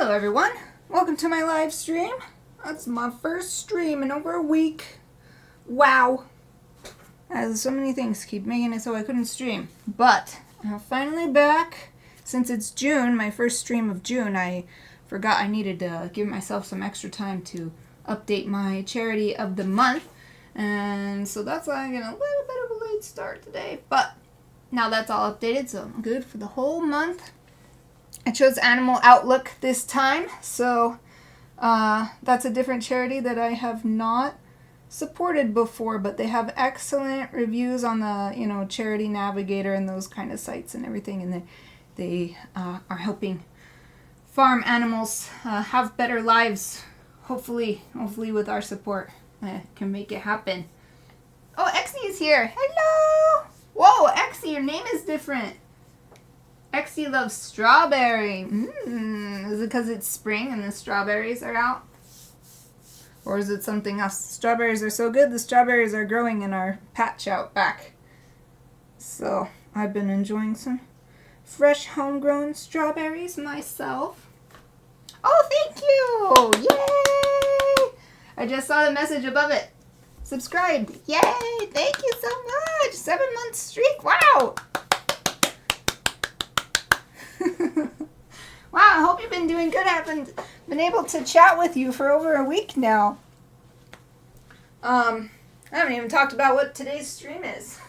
Hello everyone, welcome to my live stream. That's my first stream in over a week. Wow. So many things keep making it so I couldn't stream. But I'm finally back. Since it's June, my first stream of June, I forgot I needed to give myself some extra time to update my charity of the month. And so that's why I'm getting a little bit of a late start today. But now that's all updated, so I'm good for the whole month. I chose Animal Outlook this time, so that's a different charity that I have not supported before, but they have excellent reviews on the, Charity Navigator and those kind of sites and everything, and they are helping farm animals have better lives. Hopefully with our support, can make it happen. Oh, Exie is here. Hello. Whoa, Exie, your name is different. Exie loves strawberry. Is it because it's spring and the strawberries are out? Or is it something else? Strawberries are so good, the strawberries are growing in our patch out back. So I've been enjoying some fresh homegrown strawberries myself. Oh, thank you! Yay! I just saw the message above it. Subscribed. Yay! Thank you so much! 7-month streak. Wow! Wow, I hope you've been doing good. I haven't been able to chat with you for over a week now. I haven't even talked about what today's stream is.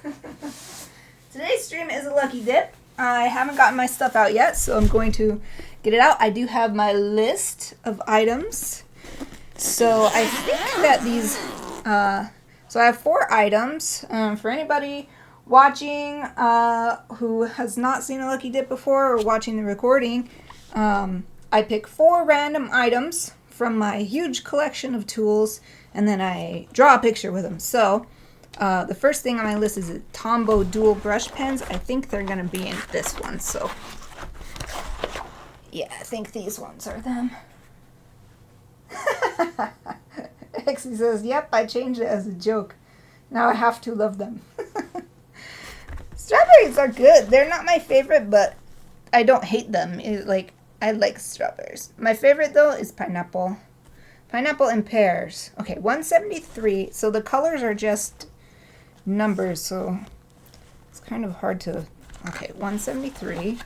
Today's stream is a lucky dip. I haven't gotten my stuff out yet, so I'm going to get it out. I do have my list of items. So I think that these, so I have 4 items. For anybody watching who has not seen a lucky dip before or watching the recording, I pick 4 random items from my huge collection of tools, and then I draw a picture with them. So the first thing on my list is a Tombow dual brush pens. I think they're going to be in this one. So yeah, I think these ones are them. Exie says, yep, I changed it as a joke. Now I have to love them. Strawberries are good. They're not my favorite, but I don't hate them. I like strawberries. My favorite, though, is pineapple. Pineapple and pears. Okay, 173. So the colors are just numbers, so it's kind of hard to... Okay, 173.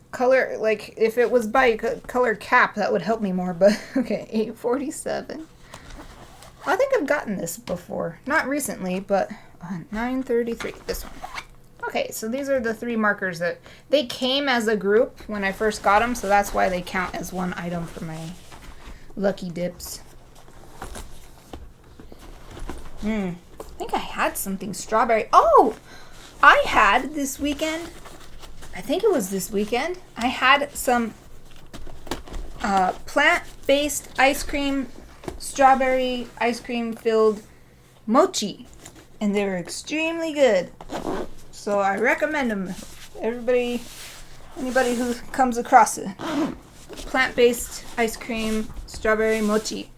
Color, if it was by color cap, that would help me more, but... Okay, 847. I think I've gotten this before. Not recently, but... 933, this one. Okay, so these are the 3 markers that they came as a group when I first got them, so that's why they count as one item for my lucky dips. I think I had something strawberry. Oh, I had this weekend, I think it was this weekend, I had some plant-based ice cream, strawberry ice cream filled mochi. And they were extremely good. So I recommend them. Anybody who comes across it. Plant-based ice cream, strawberry mochi.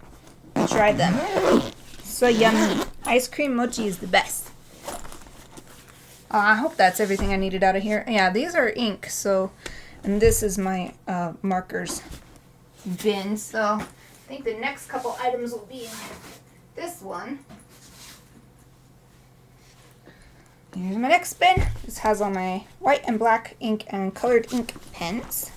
I tried them. So yummy. Ice cream mochi is the best. I hope that's everything I needed out of here. Yeah, these are ink. And this is my markers bin. So I think the next couple items will be in this one. Here's my next bin. This has all my white and black ink and colored ink pens.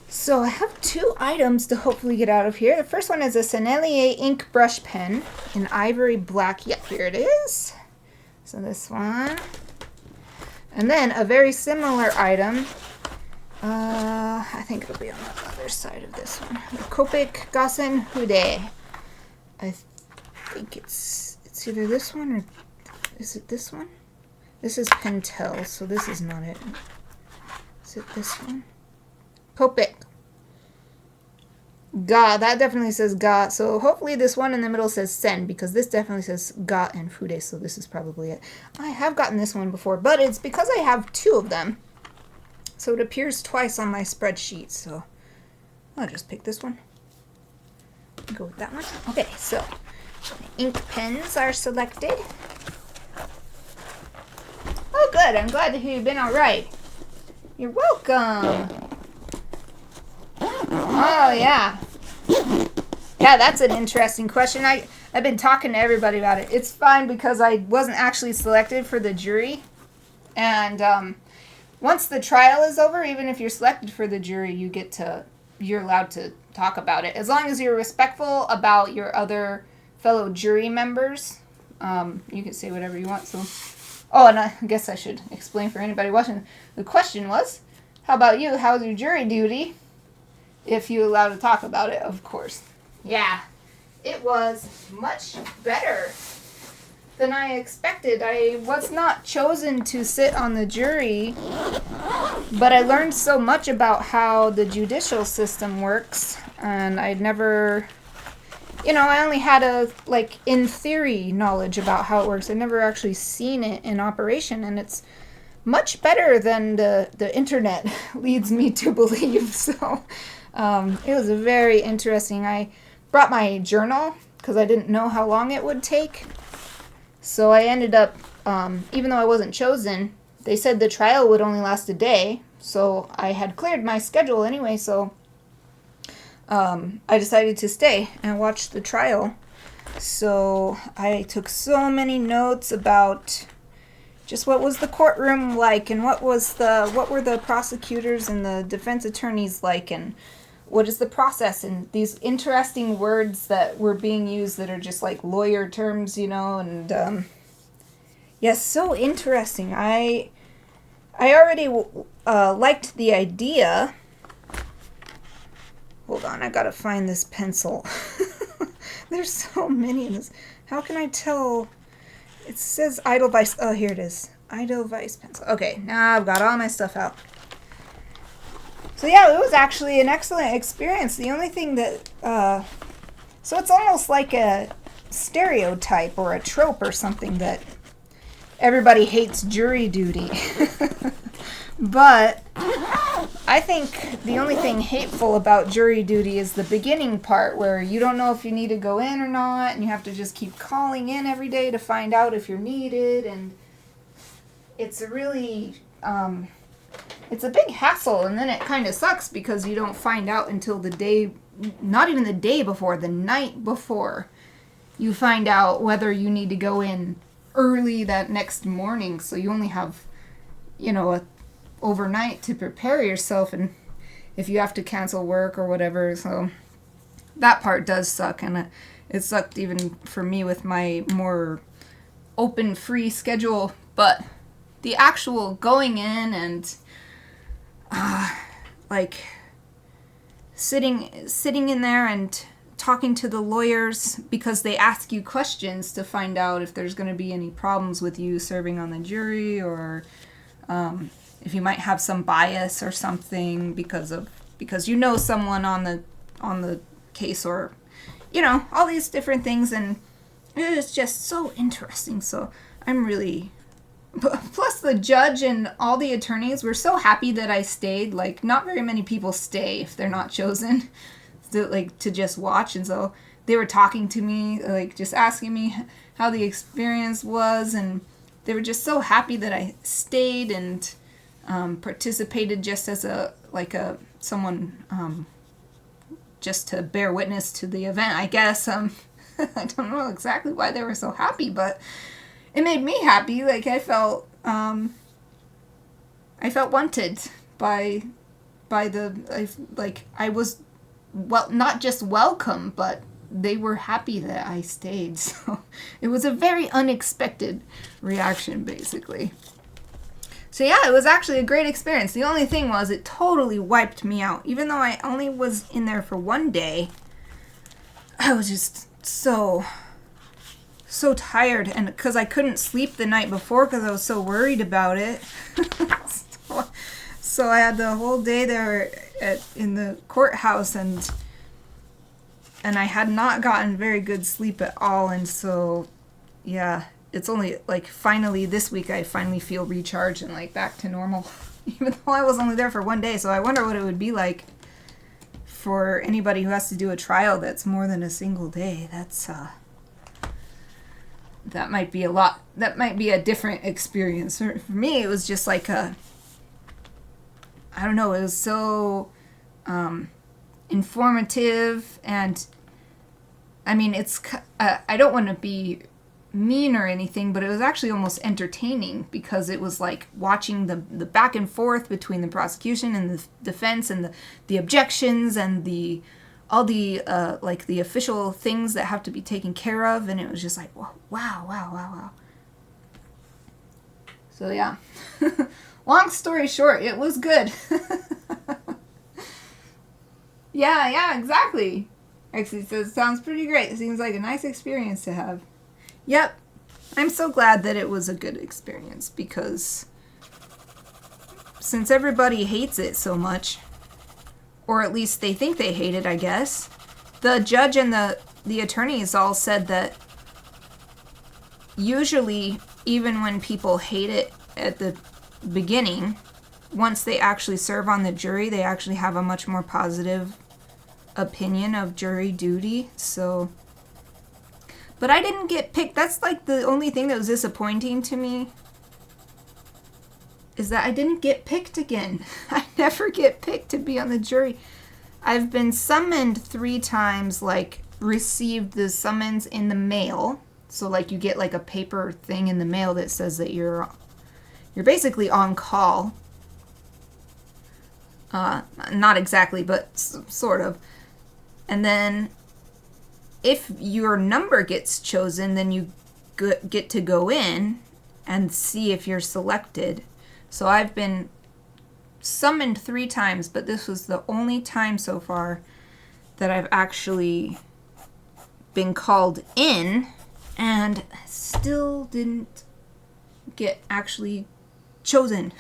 So I have 2 items to hopefully get out of here. The first one is a Sennelier ink brush pen in ivory black. Yep, here it is. So this one. And then a very similar item. I think it'll be on the other side of this one. The Copic Gossen Hude. I think it's either this one or is it this one? This is Pentel, so this is not it. Is it this one? Copic. Ga, that definitely says Ga. So hopefully this one in the middle says Sen, because this definitely says Ga and Fude, so this is probably it. I have gotten this one before, but it's because I have 2 of them. So it appears twice on my spreadsheet, so I'll just pick this one. Go with that one. Okay, so ink pens are selected. good. I'm glad to hear you've been all right. You're welcome. Oh, yeah. Yeah, that's an interesting question. I've been talking to everybody about it. It's fine because I wasn't actually selected for the jury. And once the trial is over, even if you're selected for the jury, you're allowed to talk about it. As long as you're respectful about your other fellow jury members, you can say whatever you want. So, oh, and I guess I should explain for anybody watching. The question was, how about you? How's your jury duty? If you're allowed to talk about it, of course. Yeah, it was much better than I expected. I was not chosen to sit on the jury, but I learned so much about how the judicial system works, and I'd never, I only had in theory knowledge about how it works. I'd never actually seen it in operation, and it's much better than the internet leads me to believe. So it was very interesting. I brought my journal because I didn't know how long it would take. So I ended up, even though I wasn't chosen, they said the trial would only last a day. So I had cleared my schedule anyway, so I decided to stay and watch the trial. So I took so many notes about just what was the courtroom like, and what were the prosecutors and the defense attorneys like, and what is the process, and these interesting words that were being used that are just like lawyer terms, and yes, so interesting. I already liked the idea. Hold on, I gotta find this pencil. There's so many in this. How can I tell? It says Edelweiss. Oh, here it is. Edelweiss pencil. Okay, now I've got all my stuff out. So yeah, it was actually an excellent experience. The only thing that, so it's almost like a stereotype or a trope or something that everybody hates jury duty. But I think the only thing hateful about jury duty is the beginning part where you don't know if you need to go in or not, and you have to just keep calling in every day to find out if you're needed, and it's a really, it's a big hassle, and then it kind of sucks because you don't find out until the day, not even the day before, the night before, you find out whether you need to go in early that next morning, so you only have, overnight to prepare yourself, and if you have to cancel work or whatever, so that part does suck, and it sucked even for me with my more open, free schedule, but the actual going in and sitting in there and talking to the lawyers because they ask you questions to find out if there's going to be any problems with you serving on the jury, or if you might have some bias or something because someone on the case, or all these different things, and it is just so interesting. So I'm really, plus the judge and all the attorneys were so happy that I stayed. Like, not very many people stay if they're not chosen to just watch, and so they were talking to me, just asking me how the experience was, and they were just so happy that I stayed and participated just as someone just to bear witness to the event, I guess. I don't know exactly why they were so happy, but it made me happy. I felt wanted by I was, well, not just welcome, but they were happy that I stayed. So it was a very unexpected reaction, basically. So yeah, it was actually a great experience. The only thing was it totally wiped me out. Even though I only was in there for one day, I was just so tired, and because I couldn't sleep the night before because I was so worried about it. So I had the whole day there in the courthouse, and I had not gotten very good sleep at all, and so yeah, it's only finally this week I finally feel recharged and back to normal, even though I was only there for one day. So I wonder what it would be like for anybody who has to do a trial that's more than a single day. That's that might be a different experience. For me, it was just like I don't know, it was so informative, and I mean, I don't want to be mean or anything, but it was actually almost entertaining because it was like watching the back and forth between the prosecution and the defense and the objections and all the like the official things that have to be taken care of, and it was just like wow. So yeah, long story short, it was good. Yeah, exactly. Actually, so it sounds pretty great. It seems like a nice experience to have. Yep. I'm so glad that it was a good experience, because since everybody hates it so much, or at least they think they hate it, I guess, the judge and the attorneys all said that usually, even when people hate it at the beginning, once they actually serve on the jury, they actually have a much more positive opinion of jury duty. So, but I didn't get picked. That's like the only thing that was disappointing to me, is that I didn't get picked again. I never get picked to be on the jury. I've been summoned 3 times, like received the summons in the mail. So like you get like a paper thing in the mail that says that you're basically on call. Not exactly, but sort of. And then if your number gets chosen, then you get to go in and see if you're selected. So I've been summoned 3 times, but this was the only time so far that I've actually been called in, and still didn't get actually chosen.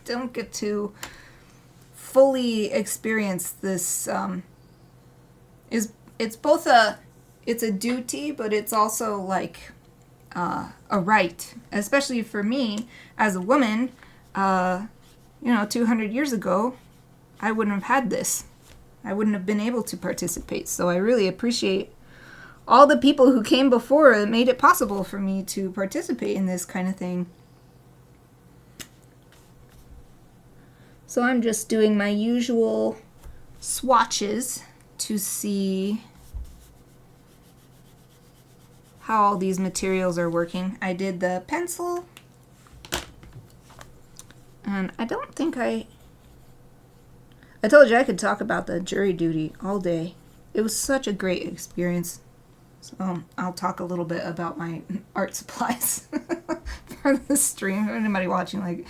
Don't get to fully experience this. It's both a duty, but it's also like a right, especially for me as a woman. 200 years ago, I wouldn't have had this. I wouldn't have been able to participate. So I really appreciate all the people who came before that made it possible for me to participate in this kind of thing. So I'm just doing my usual swatches to see how all these materials are working. I did the pencil, and I don't think I told you I could talk about the jury duty all day. It was such a great experience. So I'll talk a little bit about my art supplies for the stream. Anybody watching, like,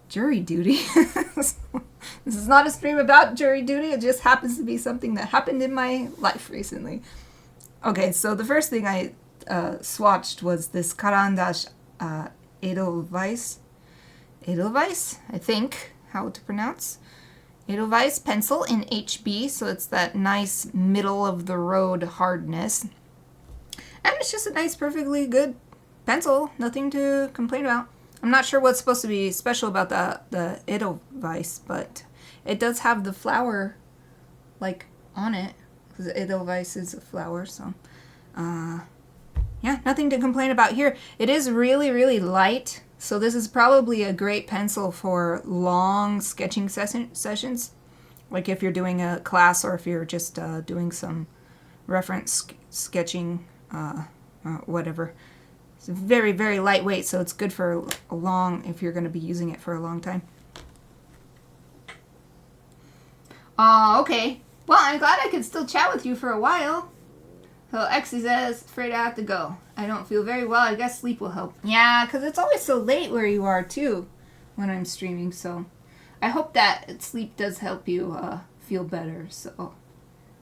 jury duty. This is not a stream about jury duty. It just happens to be something that happened in my life recently. Okay, so the first thing I swatched was this Karandash Edelweiss, I think, how to pronounce. Edelweiss pencil in HB, so it's that nice middle of the road hardness. And it's just a nice, perfectly good pencil. Nothing to complain about. I'm not sure what's supposed to be special about the Edelweiss, but it does have the flower, like, on it. Because Edelweiss is a flower, so... yeah, nothing to complain about here. It is really, really light, so this is probably a great pencil for long sketching sessions. Like if you're doing a class, or if you're just doing some reference sketching, whatever. It's very, very lightweight, so it's good for a long, if you're going to be using it for a long time. Okay. Well, I'm glad I could still chat with you for a while. So Exy says, afraid I have to go. I don't feel very well. I guess sleep will help. Yeah, because it's always so late where you are, too, when I'm streaming. So I hope that sleep does help you feel better. So,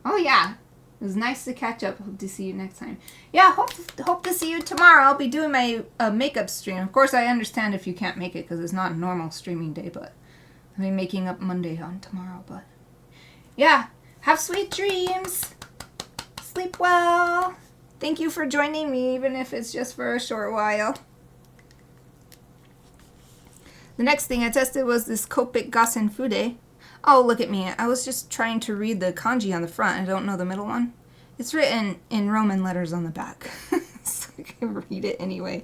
oh, yeah. It was nice to catch up. Hope to see you next time. Yeah, hope to see you tomorrow. I'll be doing my makeup stream. Of course, I understand if you can't make it because it's not a normal streaming day, but I'll be making up Monday on tomorrow. But yeah, have sweet dreams. Sleep well. Thank you for joining me, even if it's just for a short while. The next thing I tested was this Copic Gassen Fude. Oh, look at me. I was just trying to read the kanji on the front. I don't know the middle one. It's written in Roman letters on the back, so I can read it anyway.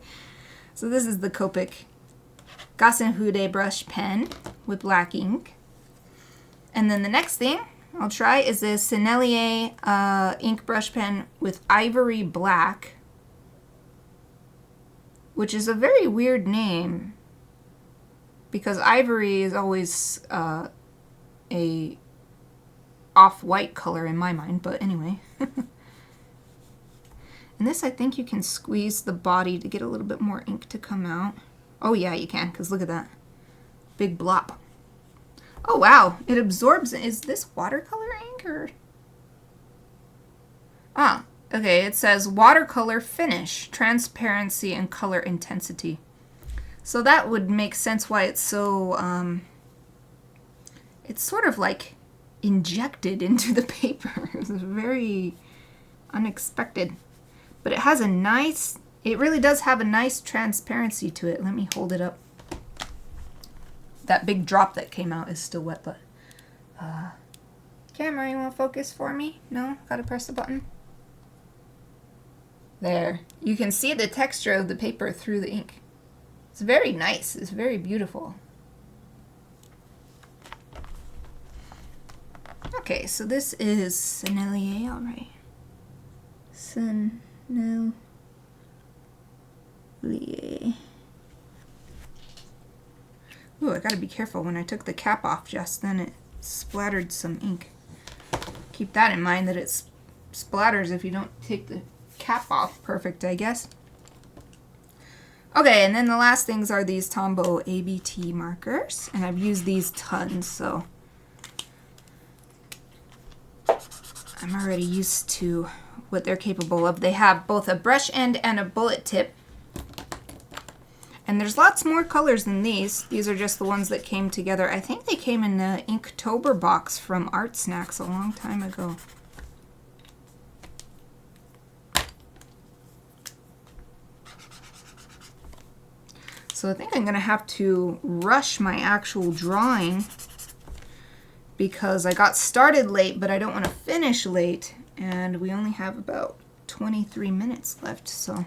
So this is the Copic Gassenhude brush pen with black ink. And then the next thing I'll try is this Sennelier ink brush pen with ivory black, which is a very weird name because ivory is always a off-white color in my mind, but anyway. And this, I think you can squeeze the body to get a little bit more ink to come out. Oh yeah, you can, because look at that. Big blop. Oh wow, it absorbs. Is this watercolor ink or? Ah, okay, it says watercolor finish, transparency, and color intensity. So that would make sense why it's so, it's sort of like injected into the paper. It was very unexpected. But it has a nice, it really does have a nice transparency to it. Let me hold it up. That big drop that came out is still wet, but camera, you want to focus for me? No? Gotta press the button. There. You can see the texture of the paper through the ink. It's very nice. It's very beautiful. Okay, so this is Sennelier, alright. Sennelier. Ooh, I gotta be careful. When I took the cap off just then, it splattered some ink. Keep that in mind, that it splatters if you don't take the cap off perfect, I guess. Okay, and then the last things are these Tombow ABT markers, and I've used these tons, so I'm already used to what they're capable of. They have both a brush end and a bullet tip. And there's lots more colors than these. These are just the ones that came together. I think they came in the Inktober box from Art Snacks a long time ago. So I think I'm going to have to rush my actual drawing because I got started late, but I don't want to finish late. And we only have about 23 minutes left, so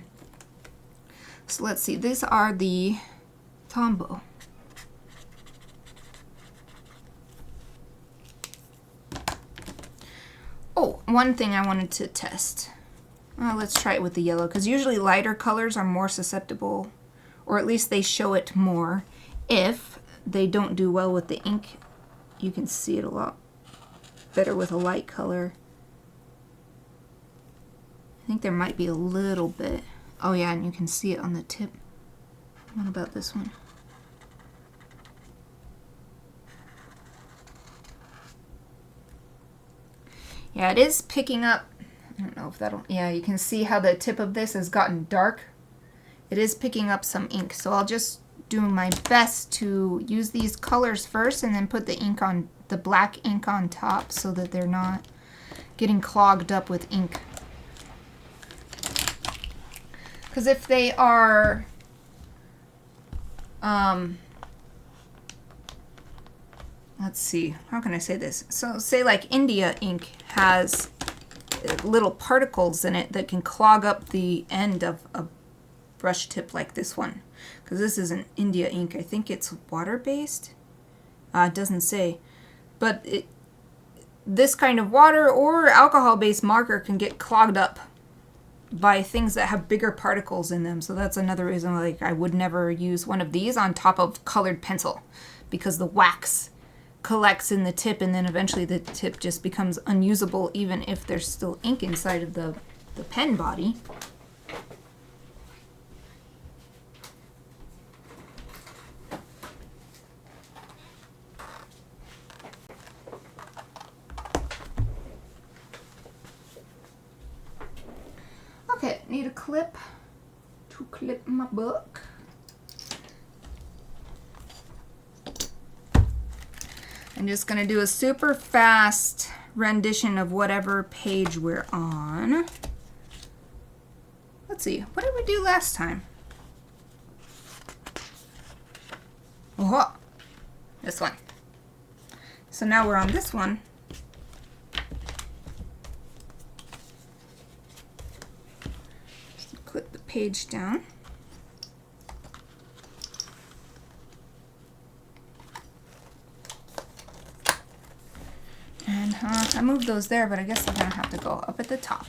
let's see. These are the Tombow. Oh, one thing I wanted to test. Let's try it with the yellow, because usually lighter colors are more susceptible, or at least they show it more. If they don't do well with the ink, you can see it a lot better with a light color. I think there might be a little bit. Oh yeah, and you can see it on the tip. What about this one? Yeah, it is picking up. I don't know if that'll, yeah, you can see how the tip of this has gotten dark. It is picking up some ink, so I'll just do my best to use these colors first and then put the ink on, the black ink on top so that they're not getting clogged up with ink. Because if they are, let's see, how can I say this? So say like India ink has little particles in it that can clog up the end of a brush tip like this one. Because this is an India ink. I think it's water-based. It doesn't say. But this kind of water or alcohol-based marker can get clogged up by things that have bigger particles in them. So that's another reason like I would never use one of these on top of colored pencil, because the wax collects in the tip and then eventually the tip just becomes unusable even if there's still ink inside of the pen body. Okay, need a clip to clip my book. I'm just going to do a super fast rendition of whatever page we're on. Let's see, what did we do last time? Oh, this one. So now we're on this one. page down. And I moved those there, but I guess they're going to have to go up at the top.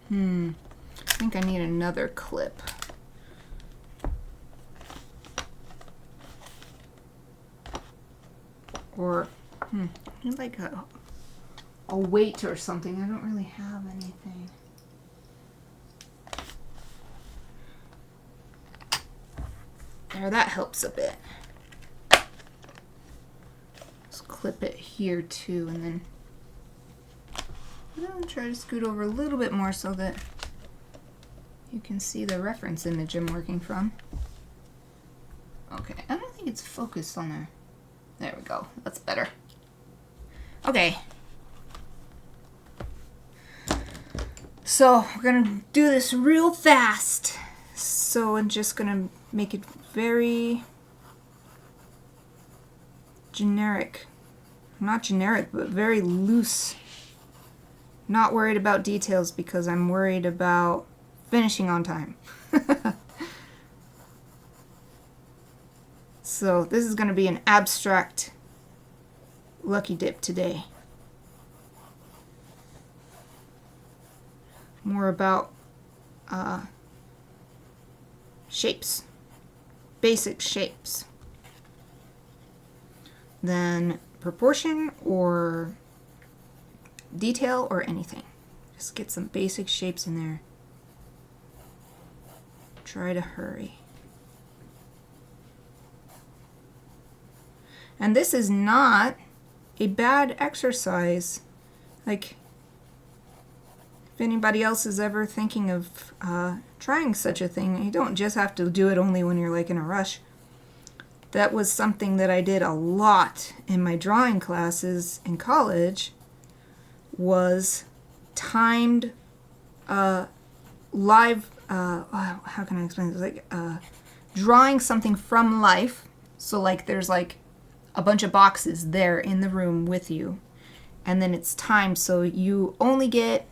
I think I need another clip. Or like a weight or something. I don't really have anything. There, that helps a bit. Let's clip it here too, and then I'll try to scoot over a little bit more so that you can see the reference image I'm working from. Okay, I don't think it's focused on there. There we go. That's better. Okay. So we're gonna do this real fast. So I'm just gonna make it very generic. Not generic, but very loose. Not worried about details because I'm worried about finishing on time. So this is going to be an abstract lucky dip today. More about shapes, basic shapes, than proportion or detail or anything. Just get some basic shapes in there. Try to hurry. And this is not a bad exercise. Like, if anybody else is ever thinking of trying such a thing, you don't just have to do it only when you're like in a rush. That was something that I did a lot in my drawing classes in college, was timed live, how can I explain this? Like drawing something from life. So like there's like a bunch of boxes there in the room with you, and then it's timed, so you only get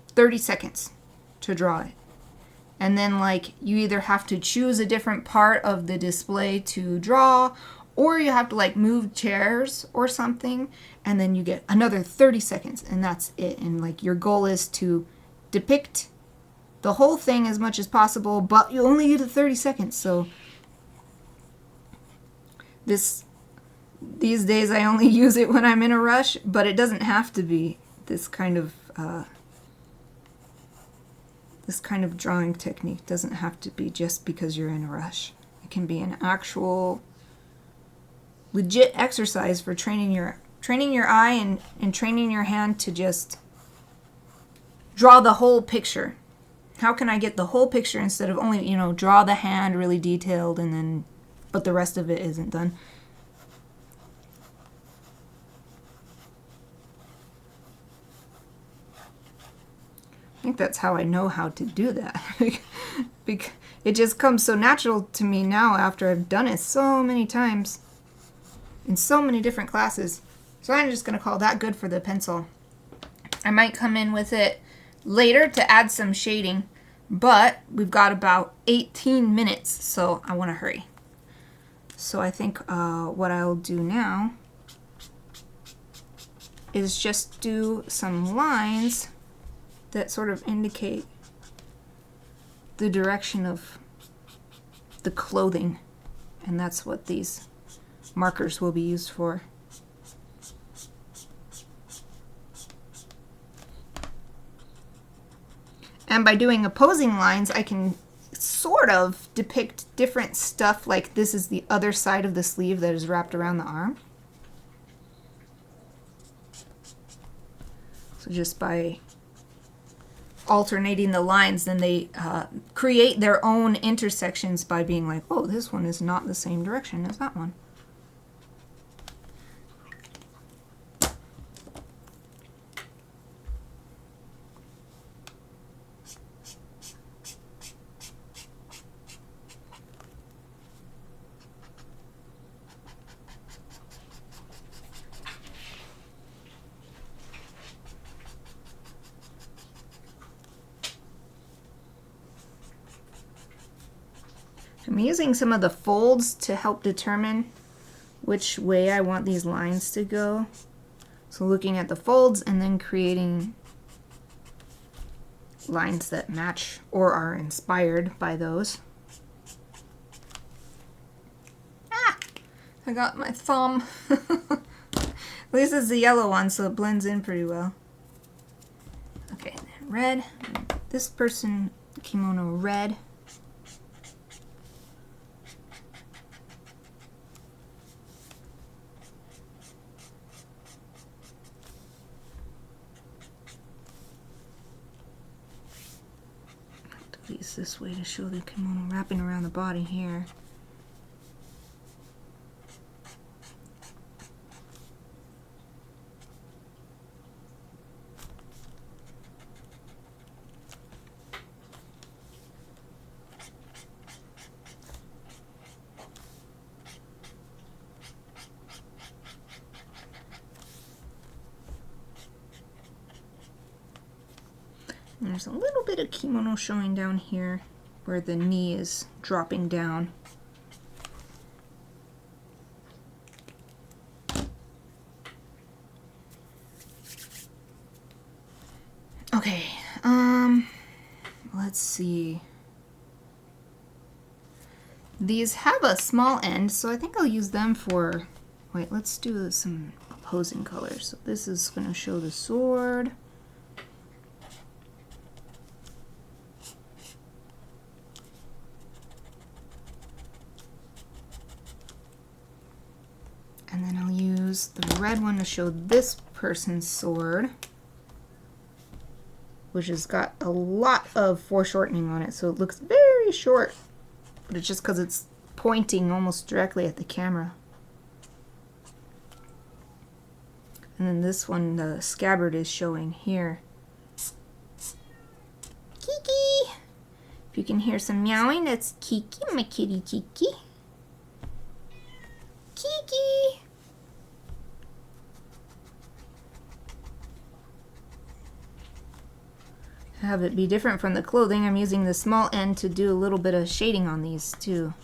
30 seconds to draw it. And then like you either have to choose a different part of the display to draw, or you have to like move chairs or something, and then you get another 30 seconds, and that's it. And like your goal is to depict the whole thing as much as possible, but you only get 30 seconds. So these days I only use it when I'm in a rush, but it doesn't have to be this kind of drawing technique. Doesn't have to be just because you're in a rush. It can be an actual legit exercise for training your eye and training your hand to just draw the whole picture. How can I get the whole picture instead of only, draw the hand really detailed and then, but the rest of it isn't done. I think that's how I know how to do that. Because it just comes so natural to me now after I've done it so many times in so many different classes. So I'm just going to call that good for the pencil. I might come in with it later to add some shading, but we've got about 18 minutes, so I want to hurry. So I think what I'll do now is just do some lines that sort of indicate the direction of the clothing, and that's what these markers will be used for. And by doing opposing lines, I can sort of depict different stuff, like this is the other side of the sleeve that is wrapped around the arm. So just by alternating the lines, then they create their own intersections by being like, oh, this one is not the same direction as that one. I'm using some of the folds to help determine which way I want these lines to go. So looking at the folds and then creating lines that match or are inspired by those. Ah! I got my thumb. At least it's the yellow one, so it blends in pretty well. Okay, red. This person, kimono red. Use this way to show the kimono wrapping around the body here. And there's a little bit of kimono showing down here where the knee is dropping down. Okay, let's see. These have a small end, so I think I'll use them for, wait, let's do some opposing colors. So this is going to show the sword. And then I'll use the red one to show this person's sword, which has got a lot of foreshortening on it, so it looks very short, but it's just because it's pointing almost directly at the camera. And then this one, the scabbard is showing here. Kiki! If you can hear some meowing, that's Kiki, my kitty Kiki. Kiki! To have it be different from the clothing, I'm using the small end to do a little bit of shading on these too.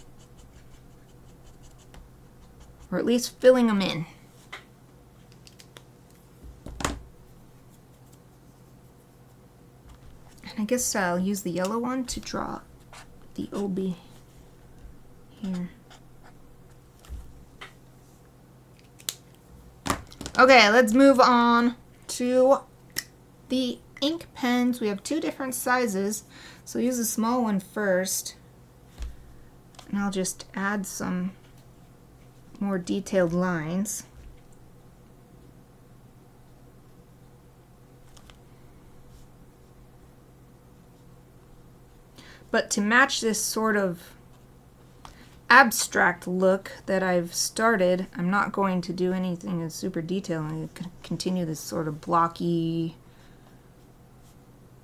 Or at least filling them in. And I guess I'll use the yellow one to draw the obi here. Okay, let's move on to the ink pens. We have two different sizes, so use the small one first, and I'll just add some more detailed lines. But to match this sort of abstract look that I've started, I'm not going to do anything as super detailed. I'm going to continue this sort of blocky,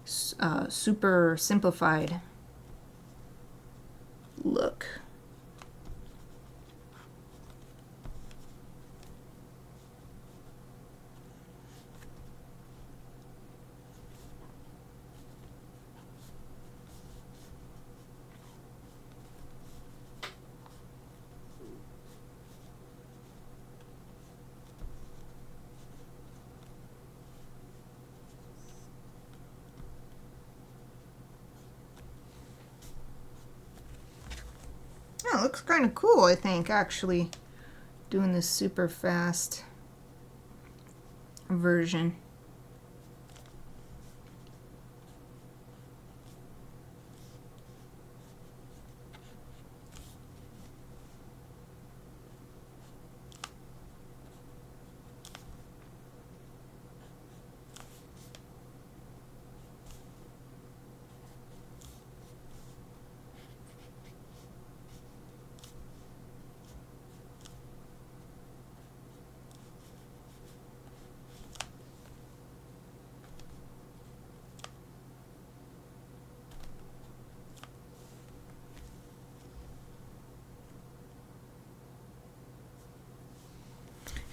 super simplified look. Oh, it looks kind of cool, I think, actually, doing this super fast version.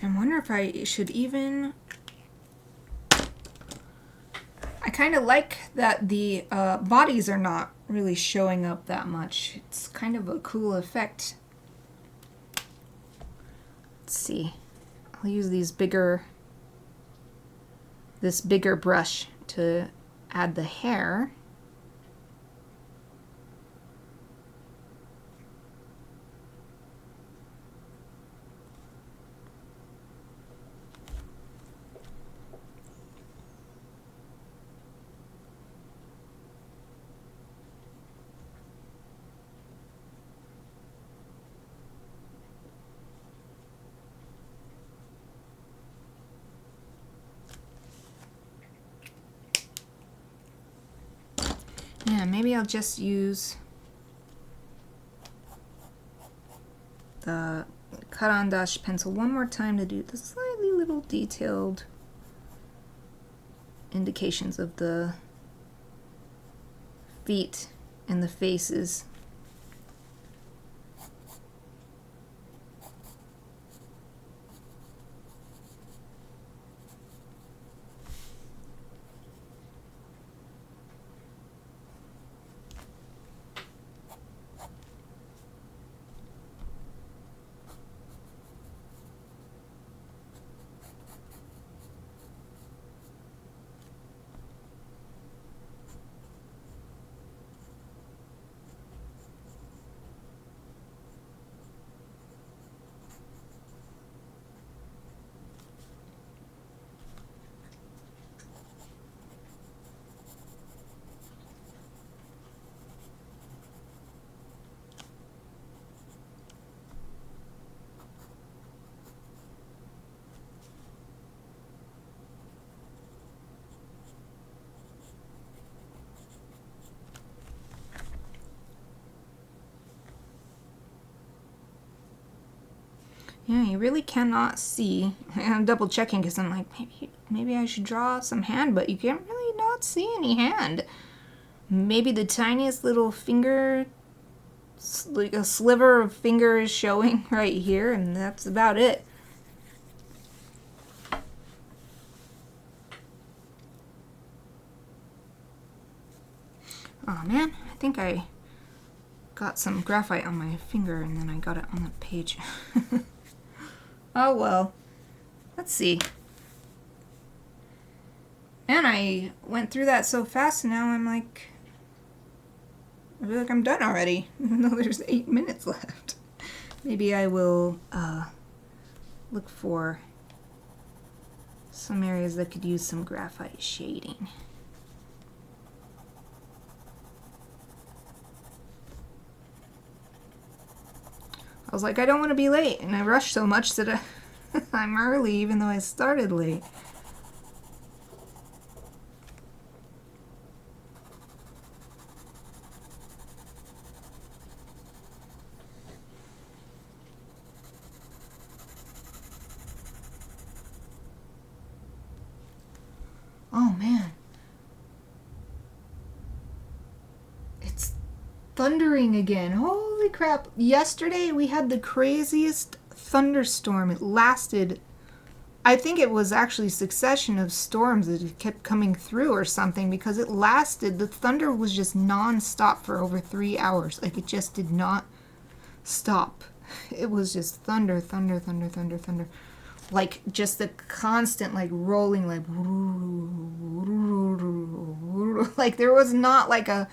I wonder if I should even... I kind of like that the bodies are not really showing up that much. It's kind of a cool effect. Let's see. I'll use this bigger brush to add the hair. Yeah, maybe I'll just use the cut-on dash pencil one more time to do the slightly little detailed indications of the feet and the faces. Yeah, you really cannot see. I'm double checking because I'm like, maybe I should draw some hand, but you can't really not see any hand. Maybe the tiniest little finger, like a sliver of finger is showing right here, and that's about it. Oh man, I think I got some graphite on my finger and then I got it on the page. Oh well, let's see. And I went through that so fast and now I feel like I'm done already, even though there's 8 minutes left. Maybe I will look for some areas that could use some graphite shading. I was like, I don't want to be late, and I rushed so much that I'm early even though I started late. Oh man. It's thundering again. Holy crap. Yesterday we had the craziest thunderstorm. It lasted, I think it was actually a succession of storms that kept coming through or something, because it lasted, the thunder was just non-stop for over 3 hours. Like, it just did not stop. It was just thunder, thunder, thunder, thunder, thunder. Like, just the constant, like, rolling, like, there was not, like, a,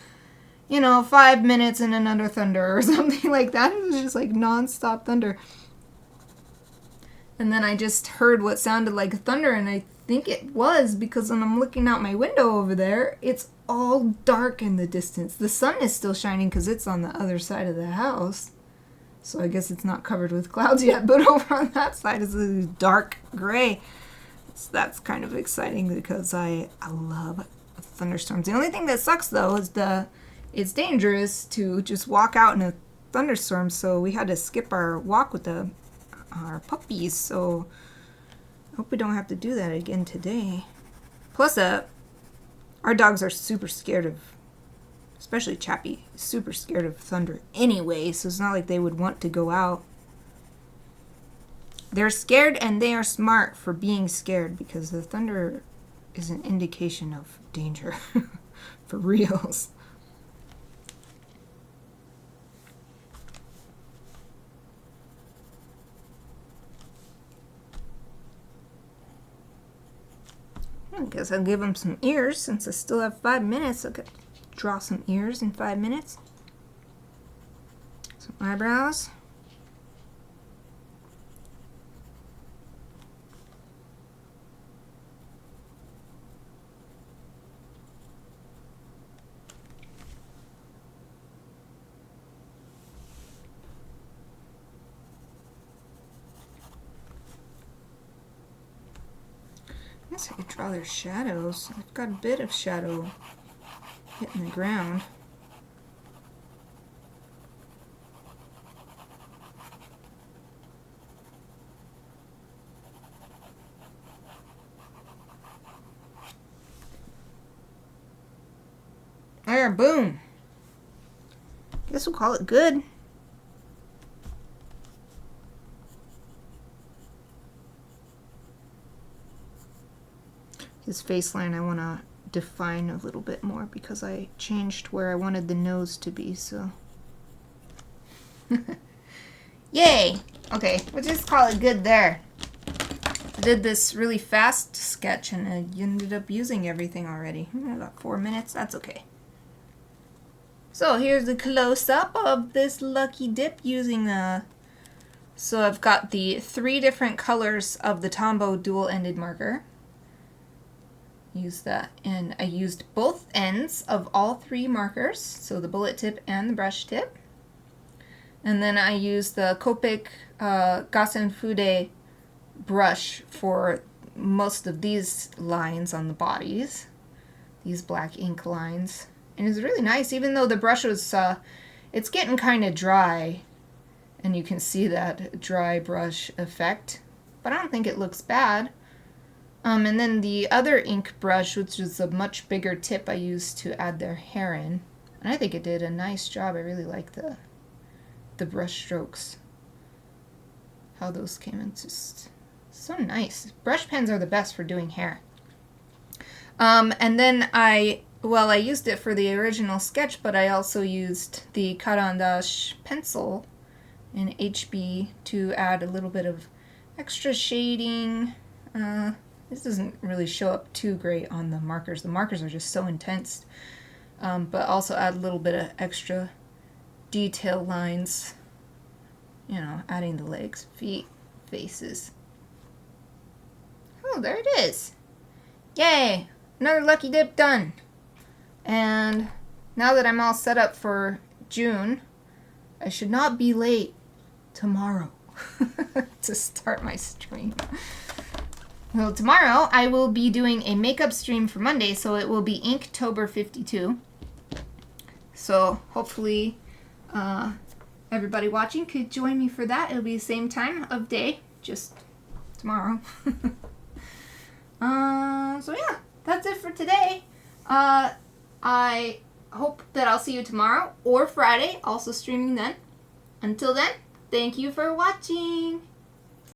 5 minutes and another thunder or something like that. It was just, like, non-stop thunder. And then I just heard what sounded like thunder, and I think it was because when I'm looking out my window over there, it's all dark in the distance. The sun is still shining because it's on the other side of the house. So I guess it's not covered with clouds yet, but over on that side is a dark gray. So that's kind of exciting because I love thunderstorms. The only thing that sucks though is it's dangerous to just walk out in a thunderstorm, so we had to skip our walk with our puppies, so I hope we don't have to do that again today. Plus, our dogs are super scared of, especially Chappie, super scared of thunder anyway, so it's not like they would want to go out. They're scared and they are smart for being scared, because the thunder is an indication of danger for reals. I guess I'll give him some ears since I still have 5 minutes. I could draw some ears in 5 minutes. Some eyebrows. I guess I could draw their shadows. I've got a bit of shadow hitting the ground. There, boom. Guess we'll call it good. His face line I want to define a little bit more because I changed where I wanted the nose to be, so. Yay! Okay, we'll just call it good there. I did this really fast sketch and I ended up using everything already. I got 4 minutes, that's okay. So here's a close-up of this lucky dip using so I've got the 3 different colors of the Tombow dual-ended marker. Use that, and I used both ends of all 3 markers, so the bullet tip and the brush tip. And then I used the Copic Gasenfude brush for most of these lines on the bodies, these black ink lines. And it's really nice, even though the brush was, it's getting kind of dry, and you can see that dry brush effect, but I don't think it looks bad. And then the other ink brush, which is a much bigger tip, I used to add their hair in. And I think it did a nice job. I really like the brush strokes. How those came in, just so nice. Brush pens are the best for doing hair. And then I used it for the original sketch, but I also used the Carandash pencil in HB to add a little bit of extra shading. This doesn't really show up too great on the markers. The markers are just so intense. But also add a little bit of extra detail lines. You know, adding the legs, feet, faces. Oh, there it is. Yay! Another lucky dip done. And now that I'm all set up for June, I should not be late tomorrow to start my stream. Well, tomorrow I will be doing a makeup stream for Monday, so it will be Inktober 52. So hopefully everybody watching could join me for that. It'll be the same time of day, just tomorrow. So yeah, that's it for today. I hope that I'll see you tomorrow or Friday, also streaming then. Until then, thank you for watching.